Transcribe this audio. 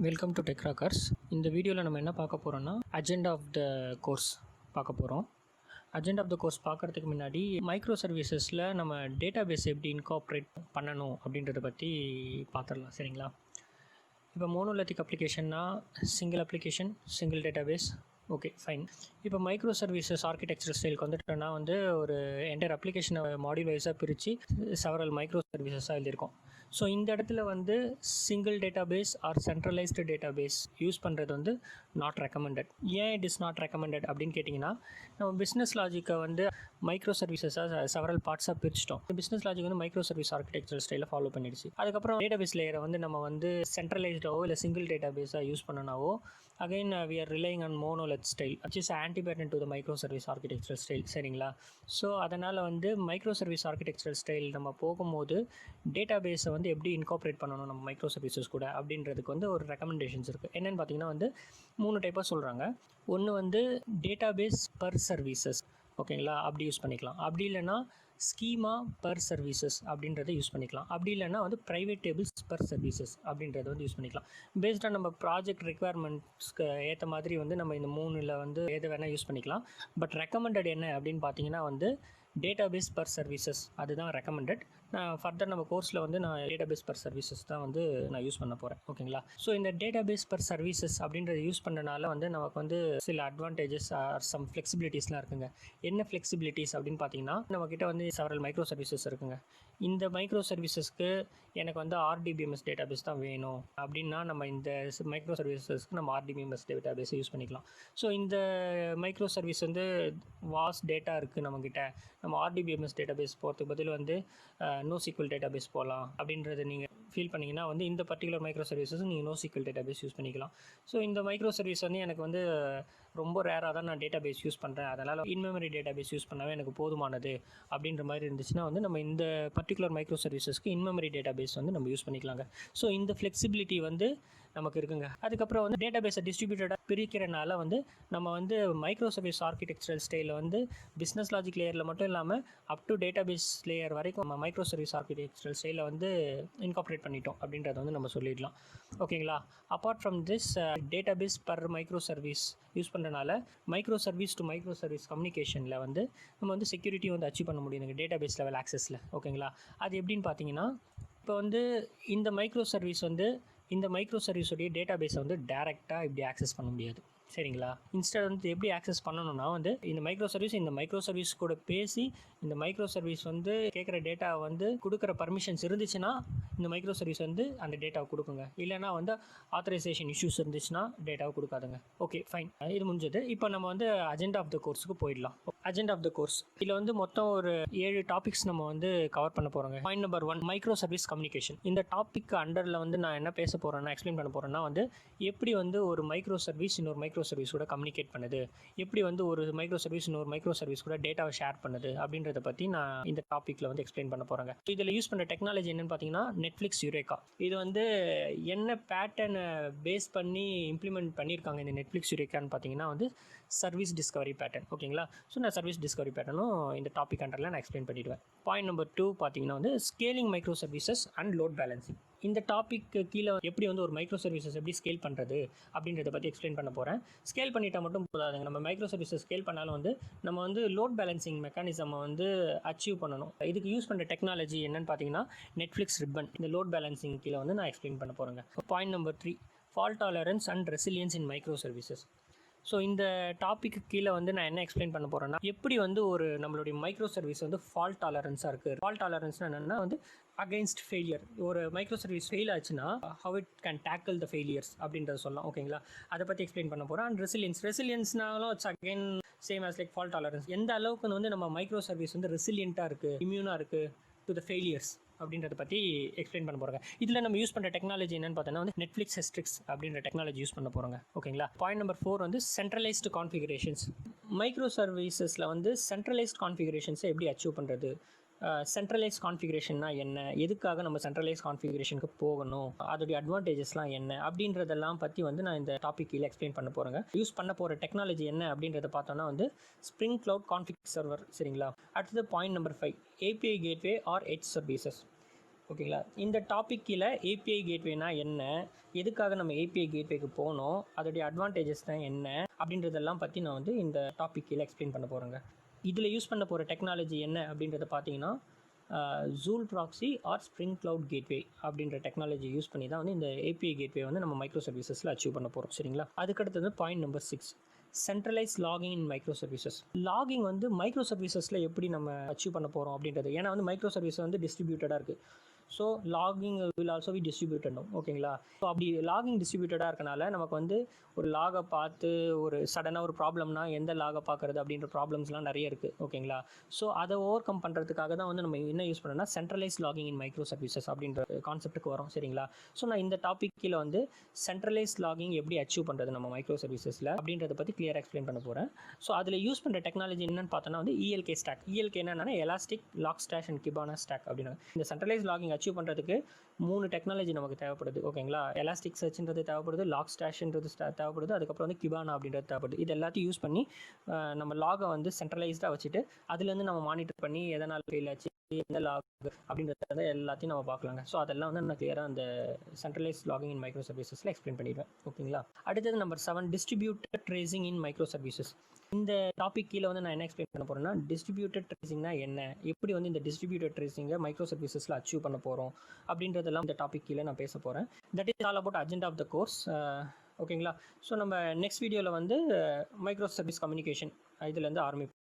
Welcome to tech Rockers. இந்த வீடியோவில் நம்ம என்ன பார்க்க போகிறோம்னா அஜெண்டா ஆஃப் த கோர்ஸ் பார்க்க போகிறோம். அஜெண்டா ஆஃப் த கோர்ஸ் பார்க்குறதுக்கு முன்னாடி மைக்ரோ சர்வீசஸில் நம்ம டேட்டா பேஸ் எப்படி இன்கார்ப்ரேட் பண்ணணும் அப்படின்றத பற்றி பார்த்துடலாம். சரிங்களா? இப்போ மோனோலித்திக் அப்ளிகேஷன்னா single application single database. Okay, fine. இப்போ மைக்ரோ சர்வீசஸ் ஆர்கிடெக்சர் ஸ்டைலுக்கு வந்துட்டோன்னா ஒரு என்டையர் அப்ளிகேஷனை மாடியூல் வைஸாக பிரித்து செவரல் மைக்ரோ சர்வீசஸாக எழுதியிருக்கோம். ஸோ இந்த இடத்துல single database or centralised database use பண்ணுறது நாட் ரெக்கமெண்டட். ஏன் இட் இஸ் நாட் ரெக்கமெண்டட் அப்படின்னு கேட்டிங்கன்னா, நம்ம பிஸ்னஸ் லாஜிக்கை மைக்ரோ சர்வீசஸாக செவரல் பார்ட்ஸாக பிரிச்சிட்டோம். Business logic microservice architecture ஸ்டைலில் ஃபாலோ பண்ணிடுச்சு. அதுக்கப்புறம் டேட்டா பேஸ் லேயரை நம்ம சென்ட்ரலைஸ்டாவோ இல்லை சிங்கிள் டேட்டா பேஸாக யூஸ் பண்ணனாவோ again we are relying on monolith style which is antipattern to the microservice architectural style. சரிங்களா? ஸோ அதனால் மைக்ரோ சர்வீஸ் ஆர்கிடெக்சரல் ஸ்டைல் நம்ம போகும்போது டேட்டா பேஸை எப்படி இன்கார்ப்ரேட் பண்ணணும் நம்ம மைக்ரோ சர்வீசஸ் கூட அப்படின்றதுக்கு ஒரு ரெக்கமெண்டேஷன்ஸ் இருக்குது. என்னென்னு பார்த்தீங்கன்னா 3 டைப்பாக சொல்கிறாங்க. ஒன்று டேட்டா பேஸ் பர் சர்வீசஸ், ஓகேங்களா, அப்படி யூஸ் பண்ணிக்கலாம். அப்படி இல்லைன்னா ஸ்கீமா பர் சர்வீசஸ் அப்படின்றத யூஸ் பண்ணிக்கலாம். அப்படி இல்லைன்னா ப்ரைவேட் டேபிள்ஸ் பர் சர்வீசஸ் அப்படின்றத யூஸ் பண்ணிக்கலாம். பேஸ்டாக நம்ம ப்ராஜெக்ட் ரெக்குவயர்மெண்ட்ஸ்க்கு ஏற்ற மாதிரி நம்ம இந்த 3ல் எதை வேணால் யூஸ் பண்ணிக்கலாம். பட் ரெக்கமெண்டட் என்ன அப்படின்னு பார்த்தீங்கன்னா டேட்டா பேஸ் பர் சர்வீசஸ் அதுதான் ரெக்கமெண்டட். நான் ஃபர்தர் நம்ம கோர்ஸில் நான் டேட்டா பேஸ் பர் சர்வீசஸ் தான் நான் யூஸ் பண்ண போகிறேன். ஓகேங்களா? ஸோ இந்த டேட்டா பேஸ் பர் சர்வீசஸ் அப்படின்றத யூஸ் பண்ணனால நமக்கு சில அட்வான்டேஜஸ் ஆர் சம் ஃப்ளெக்சிபிலிட்டிஸ்லாம் இருக்குங்க. என்ன ஃப்ளெக்சிபிலிட்டிஸ் அப்படின்னு பார்த்தீங்கன்னா, நம்மக்கிட்ட செவரல் மைக்ரோ சர்வீசஸ் இருக்குங்க. இந்த மைக்ரோ சர்வீசஸ்க்கு எனக்கு ஆர்டிபிஎம்எஸ் டேட்டா பேஸ் தான் வேணும் அப்படின்னா நம்ம இந்த மைக்ரோ சர்வீசஸ்க்கு நம்ம ஆர்டிபிஎம்எஸ் டேட்டா பேஸை யூஸ் பண்ணிக்கலாம். ஸோ இந்த மைக்ரோ சர்வீஸ் வாஸ்ட் டேட்டா இருக்குது நம்மக்கிட்ட. நம்ம ஆர்டிபிஎம்எஸ் டேட்டா பேஸ் போகிறதுக்கு பதில் NoSQL டேட்டா பேஸ் போகலாம் அப்படின்றத நீங்கள் ஃபீல் பண்ணிங்கன்னா இந்த பர்டிகுலர் மைக்ரோ சர்வீசஸ் நீங்கள் NoSQL டேட்டா பேஸ் யூஸ் பண்ணிக்கலாம். ஸோ இந்த மைக்ரோ சர்வீஸ் எனக்கு ரொம்ப ரேராக தான் நான் டேட்டா பேஸ் யூஸ் பண்ணுறேன், அதனால் இன்மெமரி டேட்டா பேஸ் யூஸ் பண்ணவே எனக்கு போதுமானது அப்படின்ற மாதிரி இருந்துச்சுன்னா நம்ம இந்த பர்டிகுலர் மைக்ரோ சர்வீசஸ்க்கு இன்மெமரி டேட்டா பேஸ் நம்ம யூஸ் பண்ணிக்கலாங்க. ஸோ இந்த ஃப்ளெக்சிபிலிட்டி நமக்கு இருக்குங்க. அதுக்கப்புறம் டேட்டா பேஸை டிஸ்ட்ரிபியூட்டடாக பிரிக்கிறனால நம்ம மைக்ரோ சர்வீஸ் ஆர்கிடெக்சரல் ஸ்டைலில் பிஸ்னஸ் லாஜிக் லேயரில் மட்டும் இல்லாமல் up to database layer வரைக்கும் நம்ம மைக்ரோ சர்வீஸ் ஆர்கிடெக்சரல் ஸ்டைலில் இன்கார்ப்ரேட் பண்ணிட்டோம் அப்படின்றத நம்ம சொல்லிடலாம். ஓகேங்களா? Apart from this database per microservice use பண்ணுறனால microservice to microservice கம்யூனிகேஷனில் நம்ம செக்யூரிட்டி அச்சீவ் பண்ண முடியுதுங்க டேட்டா பேஸ் லெவல் ஆக்சஸில். ஓகேங்களா? அது எப்படின்னு பார்த்தீங்கன்னா, இப்போ இந்த மைக்ரோ சர்வீஸ் இந்த மைக்ரோ சர்வீஸோடைய டேட்டா பேஸை டேரெக்டாக இப்படி ஆக்சஸ் பண்ண முடியாது. சரிங்களா? இன்ஸ்டன்ட் எப்படி ஆக்சஸ் பண்ணணும்னா இந்த மைக்ரோ சர்வீஸ் கூட பேசி இந்த மைக்ரோ சர்வீஸ் கேட்குற டேட்டாவை கொடுக்குற பர்மிஷன்ஸ் இருந்துச்சுன்னா இந்த மைக்ரோ சர்வீஸ் அந்த டேட்டாவை கொடுக்குங்க. இல்லைனா ஆத்தரைசேஷன் இஷ்யூஸ் இருந்துச்சுன்னா டேட்டாவை கொடுக்காதுங்க. Okay, fine. இது முடிஞ்சது. இப்போ நம்ம அஜெண்டா ஆஃப் த கோர்ஸுக்கு போயிடலாம். அஜெண்டா ஆஃப் த கோர்ஸ் இதில் மொத்தம் ஒரு 7 டாபிக்ஸ் நம்ம கவர் பண்ண போகிறோங்க. Point number 1, micro service communication. இந்த டாபிக் அண்டரில் நான் என்ன பேச போகிறேன்னா, எக்ஸ்பிளைன் பண்ண போகிறேன்னா எப்படி ஒரு மைக்ரோ சர்வீஸ் இன்னொரு மைக்ரோ சர்வீஸ் கூட கம்யூனிகேட் பண்ணுது, எப்படி ஒரு மைக்ரோ சர்வீஸ் இன்னொரு மைக்ரோ சர்வீஸ் கூட டேட்டாவை ஷேர் பண்ணுது அப்படின்றத பற்றி நான் இந்த டாப்பிக்கில் எக்ஸ்பிளைன் பண்ண போகிறேங்க. இதில் யூஸ் பண்ணுற டெக்னாலஜி என்னென்னு பார்த்தீங்கன்னா நெட்ஃப்ளிக்ஸ் யுரேகா. இது என்ன பேட்டர்னை பேஸ் பண்ணி இம்ப்ளிமெண்ட் பண்ணியிருக்காங்க இந்த நெட்ஃப்ளிக்ஸ் யுரேகான்னு பார்த்தீங்கன்னா சர்வீஸ் டிஸ்கவரி பேட்டர்ன். ஓகேங்களா? ஸோ நான் சர்வீஸ் டிஸ்கவரி பேட்டர்னும் இந்த டாபிக் அண்டரில் நான் எக்ஸ்பிளைன் பண்ணிடுவேன். பாயிண்ட் நம்பர் 2 பார்த்தீங்கன்னா scaling micro services and load balancing. இந்த டாபிக் கீழே எப்படி ஒரு மைக்ரோ சர்வீசஸ் எப்படி ஸ்கேல் பண்ணுறது அப்படின்றத பற்றி எக்ஸ்பிளைன் பண்ண போகிறேன். ஸ்கேல் பண்ணிட்டால் மட்டும் போதாதுங்க. நம்ம மைக்ரோ சர்வீசஸ் ஸ்கேல் பண்ணாலும் நம்ம லோட் பேலன்சிங் மெக்கானிசம் அச்சீவ் பண்ணணும். இதுக்கு யூஸ் பண்ணுற டெக்னாலஜி என்னன்னு பார்த்தீங்கன்னா நெட்ஃப்ளிக்ஸ் ரிப்பன். இந்த லோட் பேலன்சிங் கீழே நான் எக்ஸ்பிளைன் பண்ண போகிறேங்க. Point number 3, fault tolerance and resilience in micro services. So இந்த டாப்பிக்கு கீழே நான் என்ன எக்ஸ்பிளைன் பண்ண போகிறேன்னா, எப்படி ஒரு நம்மளுடைய மைக்ரோ சர்வீஸ் ஃபால்ட் டாலரன்ஸாக இருக்குது. ஃபால்ட் டாலரன்ஸ்னால் என்னென்னா அகைன்ஸ்ட் ஃபெயிலியர். ஒரு மைக்ரோ சர்வீஸ் ஃபெயில் ஆச்சுன்னா how it can tackle the failures அப்படின்றத சொல்லலாம். ஓகேங்களா? அதை பற்றி எக்ஸ்பிளைன் பண்ண போகிறேன். அண்ட் ரெசிலியன்ஸ்னாலும் it's again same as like fault tolerance. எந்த அளவுக்கு நம்ம மைக்ரோ சர்வீஸ் ரெசிலியண்ட்டாக இருக்குது, இம்யூனாக இருக்குது டு த ஃபெயிலியர்ஸ் அப்படின்றத பற்றி எக்ஸ்பிளைன் பண்ண போகிறோங்க. இதில் நம்ம யூஸ் பண்ணுற டெக்னாலஜி என்னென்னு பார்த்தோன்னா நெட்ஃப்ளிக்ஸ் ஹெஸ்ட்ரிக்ஸ் அப்படின்ற டெக்னாலஜி யூஸ் பண்ண போகிறோங்க. ஓகேங்களா? Point number 4 centralised configurations. மைக்ரோ சர்வீசஸில் சென்ட்ரலைஸ்ட் கான்ஃபிகரேஷன்ஸை எப்படி அச்சீவ் பண்ணுறது, சென்ட்ரலைஸ் கான்ஃபிகரேஷன்னா என்ன, எதுக்காக நம்ம சென்ட்ரலைஸ் கான்ஃபிகரேஷனுக்கு போகணும், அதோடைய அட்வான்டேஜஸ்லாம் என்ன அப்படின்றதெல்லாம் பற்றி நான் இந்த டாபிக் கீழே எக்ஸ்பிளைன் பண்ண போகிறேங்க. யூஸ் பண்ண போகிற டெக்னாலஜி என்ன அப்படின்றத பார்த்தோன்னா ஸ்ப்ரிங் க்ளவுட் கான்ஃபிக் சர்வர். சரிங்களா? அடுத்தது point number 5, API gateway or edge services. ஓகேங்களா. இந்த டாபிக் கீழே ஏபிஐ கேட்வேனா என்ன, எதுக்காக நம்ம ஏபிஐ கேட்வேக்கு போனோம், அதோடைய அட்வான்டேஜஸ் தான் என்ன அப்படின்றதெல்லாம் பற்றி நான் வந்து இந்த டாபிக் கீழே எக்ஸ்பிளைன் பண்ண போகிறேங்க. இதில் யூஸ் பண்ண போகிற டெக்னாலஜி என்ன அப்படின்றத பார்த்தீங்கன்னா Zuul proxy or spring cloud gateway அப்படின்ற டெக்னாலஜி யூஸ் பண்ணி தான் வந்து இந்த ஏபிஐ கேட்வே வந்து நம்ம மைக்ரோ சர்வீசஸில் அச்சீவ் பண்ண போகிறோம். சரிங்களா. அதுக்கடுத்தது பாயிண்ட் நம்பர் 6, சென்ட்ரலைஸ் லாகிங் இன் மைக்ரோ சர்வீசஸ். லாகிங் வந்து மைக்ரோ சர்வீசஸில் எப்படி நம்ம அச்சீவ் பண்ண போகிறோம் அப்படின்றது. ஏன்னா வந்து மைக்ரோ சர்வீஸ் வந்து டிஸ்ட்ரிபியூட்டடாக இருக்குது. So logging will also be distributed. ஓகேங்களா. ஸோ அப்படி லாகிங் டிஸ்ட்ரிபியூட்டடாக இருக்கனால நமக்கு வந்து ஒரு லாகை பார்த்து ஒரு சடனாக ஒரு ப்ராப்ளம்னா எந்த லாகை பார்க்குறது அப்படின்ற ப்ராப்ளம்ஸ்லாம் நிறைய இருக்குது. ஓகேங்களா. ஸோ அதை ஓவர் கம் பண்ணுறதுக்காக தான் வந்து நம்ம என்ன யூஸ் பண்ணோம்னா சென்ட்ரலைஸ் லாகிங் இன் மைக்ரோ சர்வீசஸ் அப்படின்ற கான்செப்ட்டுக்கு வரும். சரிங்களா. ஸோ நான் இந்த டாபிக் கீழே வந்து சென்ட்ரலைஸ் லாகிங் எப்படி அச்சீவ் பண்ணுறது நம்ம மைக்ரோ சர்வீசஸில் அப்படின்றத பற்றி கிளியராக எக்ஸ்பிளைன் பண்ண போகிறேன். ஸோ அதில் யூஸ் பண்ணுற டெக்னாலஜி என்னென்னு பார்த்தோன்னா வந்து இஎல்கே ஸ்டாக். இஎல்கே என்னன்னா Elastic Logstash and Kibana stack அப்படின்னு. இந்த சென்ட்ரலைஸ் லாகிங் அச்சீவ் பண்ணுறதுக்கு 3 டெக்னாலஜி நமக்கு தேவைப்படுது. ஓகேங்களா. எலாஸ்டிக் சர்ச்ன்றது தேவைப்படுது, லாக் ஸ்டாஷ்ன்றது தேவைப்படுது, அதுக்கப்புறம் வந்து கிபானா அப்படின்றது தேவைப்படுது. இது எல்லாத்தையும் யூஸ் பண்ணி நம்ம லாகை வந்து சென்ட்ரலைஸ்டாக வச்சுட்டு அதுலேருந்து நம்ம மானிட்டர் பண்ணி எதனால் ஃபெயில் ஆச்சு, எந்த லாக் அப்படின்றத எல்லாத்தையும் நம்ம பார்க்கலாங்க. ஸோ அதெல்லாம் வந்து நான் கிளியராக அந்த சென்ட்ரலைஸ் லாகிங் இன் மைக்ரோ சர்வீசஸில் எக்ஸ்பிளைன் பண்ணிடுவேன். ஓகேங்களா. அடுத்தது நம்பர் 7, டிஸ்ட்ரிபியூட்டட் ட்ரேசிங் இன் மைக்ரோ சர்வீசஸ். இந்த டாபிக் கீழே வந்து நான் என்ன எக்ஸ்பிளைன் பண்ண போகிறேன்னா டிஸ்ட்ரிபியூட்டட் ட்ரேசிங்னா என்ன, எப்படி வந்து இந்த டிஸ்ட்ரிபியூட்டட் ட்ரேசிங்கை மைக்ரோ சர்வீசஸில் அச்சீவ் பண்ண போகிறோம் அப்படின்றதெல்லாம் இந்த டாபிக் கீழே நான் பேச போகிறேன். That is all about agenda of the course. ஓகேங்களா. ஸோ நம்ம நெக்ஸ்ட் வீடியோவில் வந்து மைக்ரோ சர்வீஸ் கம்யூனிகேஷன் இதுலேருந்து ஆரம்பிப்போம்.